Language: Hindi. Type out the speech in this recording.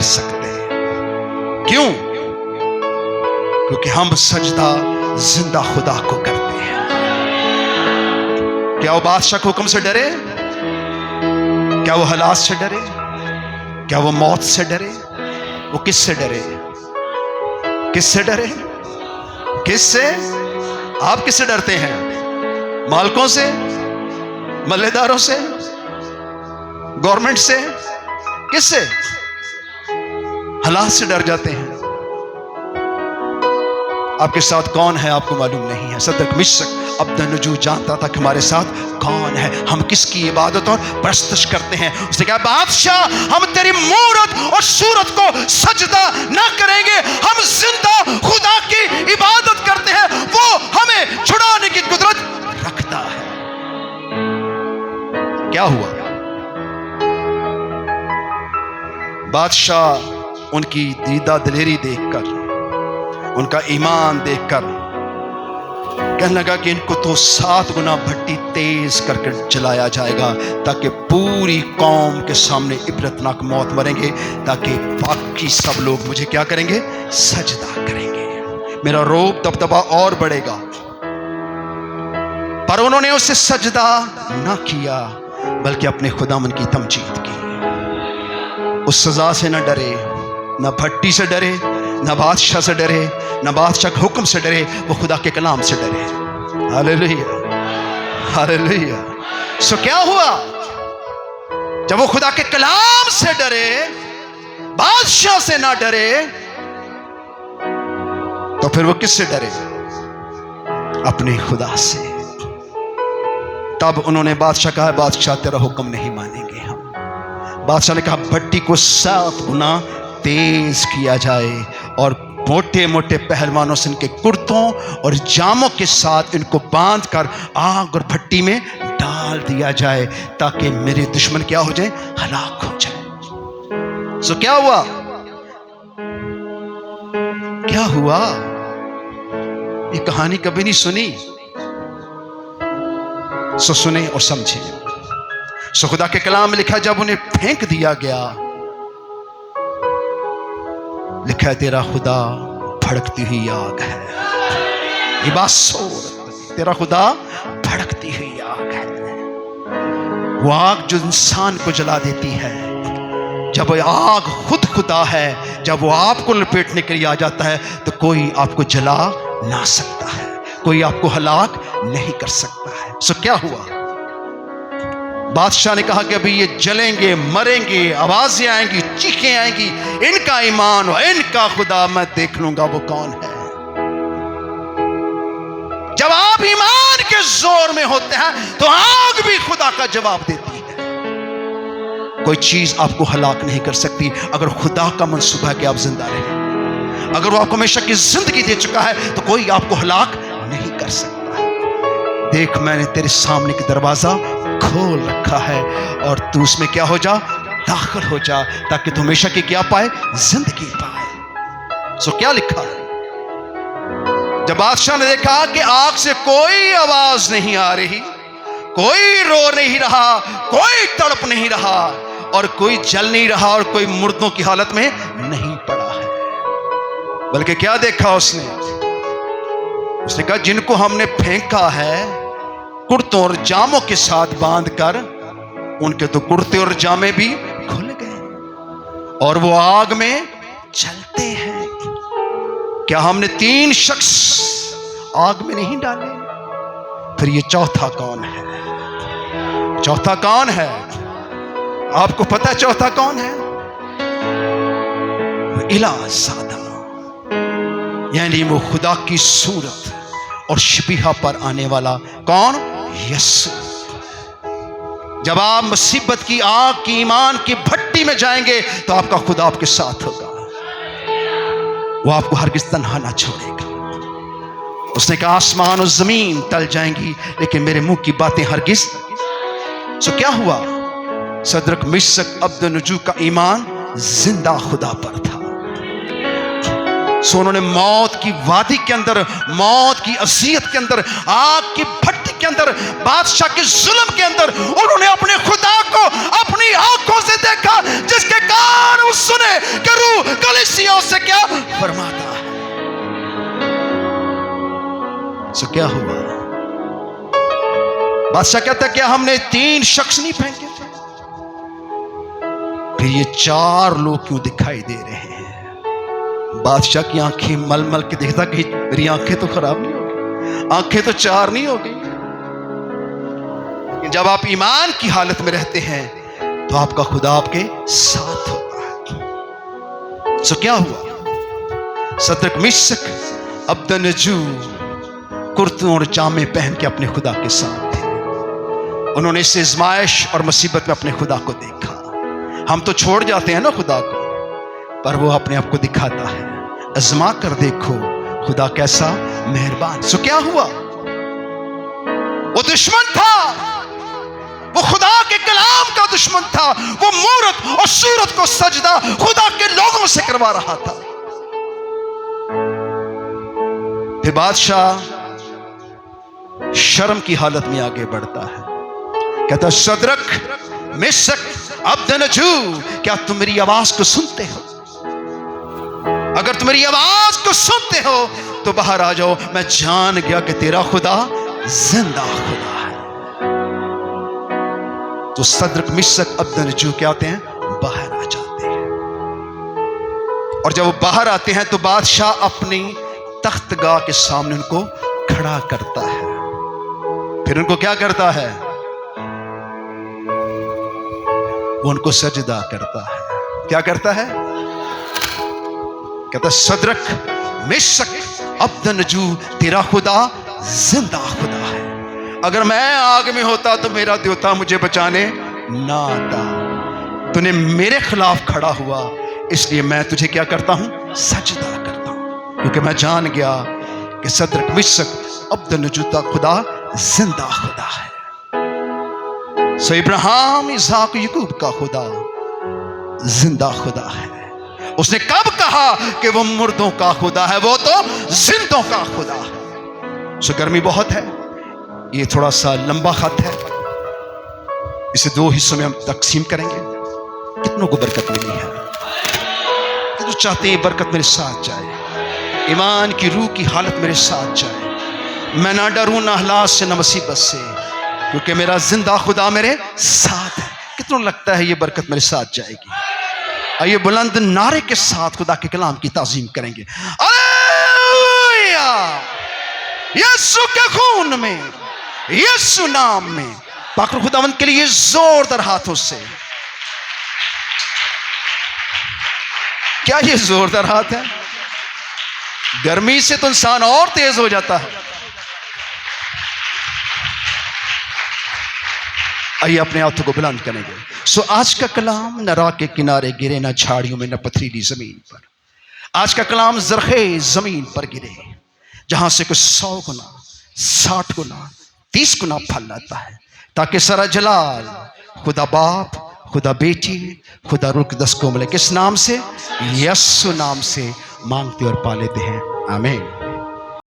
कर सकते। क्यों? क्योंकि हम सजदा जिंदा खुदा को करते हैं। क्या वो बादशाह के हुक्म से डरे? क्या वो हालात से डरे? क्या वो मौत से डरे? वो किससे डरे? किससे डरे? किससे? आप किससे डरते हैं? मालकों से? मल्लेदारों से? गवर्नमेंट से? किससे? हालात से डर जाते हैं। आपके साथ कौन है आपको मालूम नहीं है। सदक मिशक अब्दनुजू जानता था कि हमारे साथ कौन है, हम किसकी इबादत और परस्तश करते हैं। उसने कहा, बादशाह, हम तेरी मूरत और सूरत को सजदा ना करेंगे, हम जिंदा खुदा की इबादत करते हैं, वो हमें छुड़ाने की कुदरत रखता है। क्या हुआ? बादशाह उनकी दीदा दिलेरी देखकर, उनका ईमान देखकर कहने लगा कि इनको तो 7 गुना भट्टी तेज करके जलाया जाएगा, ताकि पूरी कौम के सामने इबरतनाक मौत मरेंगे, ताकि बाकी सब लोग मुझे क्या करेंगे? सजदा करेंगे। मेरा रोब दबदबा और बढ़ेगा। पर उन्होंने उससे सजदा ना किया, बल्कि अपने खुदावन की तमजीद की। उस सजा से न डरे, न भट्टी से डरे, न बादशाह से डरे, न बादशाह के हुक्म से डरे, वो खुदा के कलाम से डरे। Hallelujah, hallelujah. सो क्या हुआ? जब वो खुदा के कलाम से डरे, बादशाह से ना डरे, तो फिर वो किससे डरे? अपने खुदा से। तब उन्होंने बादशाह कहा, बादशाह तेरा हुक्म नहीं मानेंगे हम। बादशाह ने कहा, भट्टी को 7 गुना तेज किया जाए और मोटे मोटे पहलवानों से इनके कुर्तों और जामों के साथ इनको बांधकर आग और भट्टी में डाल दिया जाए, ताकि मेरे दुश्मन क्या हो जाए? हलाक हो जाए। सो क्या हुआ? क्या हुआ? ये कहानी कभी नहीं सुनी, सो सुने और समझे। सो खुदा के कलाम में लिखा, जब उन्हें फेंक दिया गया, लिखा है तेरा खुदा भड़कती हुई आग है। ये बात सोच, तेरा खुदा भड़कती हुई आग है। वो आग जो इंसान को जला देती है। जब वो आग खुद खुदा है, जब वो आपको लपेटने के लिए आ जाता है, तो कोई आपको जला ना सकता है, कोई आपको हलाक नहीं कर सकता है। सो क्या हुआ? बादशाह ने कहा कि अभी ये जलेंगे, मरेंगे, आवाजें आएंगी, चीखें आएंगी, इनका ईमान और इनका खुदा मैं देख लूंगा वो कौन है। जब आप ईमान के जोर में होते हैं, तो आग भी खुदा का जवाब देती है। कोई चीज आपको हलाक नहीं कर सकती अगर खुदा का मंसूबा है कि आप जिंदा रहें। अगर वो आपको हमेशा की जिंदगी दे चुका है, तो कोई आपको हलाक नहीं कर सकता है। देख, मैंने तेरे सामने की दरवाजा खोल रखा है और तू उसमें क्या हो जा? दाखिल हो जा, ताकि तू हमेशा की क्या पाए? जिंदगी पाए। सो क्या लिखा है? जब बादशाह ने देखा कि आग से कोई आवाज नहीं आ रही, कोई रो नहीं रहा, कोई तड़प नहीं रहा, और कोई जल नहीं रहा, और कोई मुर्दों की हालत में नहीं पड़ा है, बल्कि क्या देखा उसने? उसने कहा, जिनको हमने फेंका है कुर्तों और जामों के साथ बांधकर, उनके तो कुर्ते और जामे भी खुल गए और वो आग में जलते हैं। क्या हमने 3 शख्स आग में नहीं डाले? फिर ये चौथा कौन है? चौथा कौन है? आपको पता चौथा कौन है? इला सादा, यानी वो खुदा की सूरत और शबीहा पर आने वाला। कौन? यीशु। जब आप मुसीबत की आग की ईमान की भट्टी में जाएंगे, तो आपका खुदा आपके साथ होगा, वो आपको हरगिज तन्हा ना छोड़ेगा। उसने कहा, आसमान और जमीन टल जाएंगी, लेकिन मेरे मुंह की बातें हरगिज। सो क्या हुआ? सदरक मिशक अब्दनुजू का ईमान जिंदा खुदा पर था। सो उन्होंने मौत की वादी के अंदर, मौत की अज़ियत के अंदर, आग की भट्टी के अंदर, बादशाह के जुल्म के अंदर उन्होंने अपने खुदा को अपनी आंखों से देखा, जिसके कारण वो सुने कि रूह कलीसियाओं से क्या फरमाता है। सो क्या हुआ? बादशाह कहता है क्या हमने 3 शख्स नहीं फेंके थे? फिर ये 4 लोग क्यों दिखाई दे रहे हैं? बादशाह की आंखें मल मल के देखता कि मेरी आंखें तो खराब नहीं हो गई, आंखें तो 4 नहीं हो गई। जब आप ईमान की हालत में रहते हैं तो आपका खुदा आपके साथ होता है। सो क्या हुआ? सदरक मिशक अब्दनजू कुर्तों और जामे पहन के अपने खुदा के साथ थे। उन्होंने इस आजमाइश और मुसीबत में अपने खुदा को देखा। हम तो छोड़ जाते हैं ना खुदा को, पर वो अपने आप को दिखाता है। आजमा कर देखो खुदा कैसा मेहरबान। सो क्या हुआ? वो दुश्मन था, वो खुदा के कलाम का दुश्मन था। वो मूरत और सूरत को सजदा खुदा के लोगों से करवा रहा था। फिर बादशाह शर्म की हालत में आगे बढ़ता है, कहता सदरक मिशक अब्दनजू, क्या तुम मेरी आवाज को सुनते हो? अगर तुम मेरी आवाज को सुनते हो तो बाहर आ जाओ। मैं जान गया कि तेरा खुदा जिंदा खुदा है। तो सदरक मिशक अब्दनजू क्या आते हैं? बाहर आ जाते हैं। और जब वो बाहर आते हैं तो बादशाह अपनी तख्तगाह के सामने उनको खड़ा करता है। फिर उनको क्या करता है? वो उनको सजदा करता है। क्या करता है? कहता सदरक मिशक अब्दनजू, तेरा खुदा जिंदा खुदा है। अगर मैं आग में होता तो मेरा देवता मुझे बचाने ना आता। तूने मेरे खिलाफ खड़ा हुआ, इसलिए मैं तुझे क्या करता हूं? सजदा करता हूं, क्योंकि मैं जान गया कि सदरक मिशक अब्दनजू का खुदा जिंदा खुदा है। सो इब्राहिम इसहाक याकूब का खुदा जिंदा खुदा है। उसने कब कहा कि वो मुर्दों का खुदा है? वो तो जिंदों का खुदा है। सो गर्मी बहुत है, ये थोड़ा सा लंबा खत है, इसे 2 हिस्सों में हम तकसीम करेंगे। कितनों को बरकत मिली है? तो चाहते हैं बरकत मेरे साथ जाए, ईमान की रूह की हालत मेरे साथ जाए। मैं ना डरूं ना हलास से ना मुसीबत से, क्योंकि मेरा जिंदा खुदा मेरे साथ है। कितनों लगता है ये बरकत मेरे साथ जाएगी? आइए बुलंद नारे के साथ खुदा के कलाम की ताज़ीम करेंगे। हालेलुया! यीशु के खून में, यीशु नाम में, पाक खुदावंद के लिए जोरदार हाथों से। क्या ये जोरदार हाथ है? गर्मी से तो इंसान और तेज हो जाता है। आइए अपने हाथों को बुलंद करेंगे। सो आज का कलाम न राह के किनारे गिरे, न झाड़ियों में, न पथरीली जमीन पर। आज का कलाम ज़रख़े जमीन पर गिरे, जहां से कुछ 100 गुना, 60 गुना, 30 गुना फल लाता है, ताकि सारा जलाल खुदा बाप, खुदा बेटी, खुदा रूह कुद्दूस को मिले। किस नाम से? यीशु नाम से मांगते और पा लेते हैं। आमीन।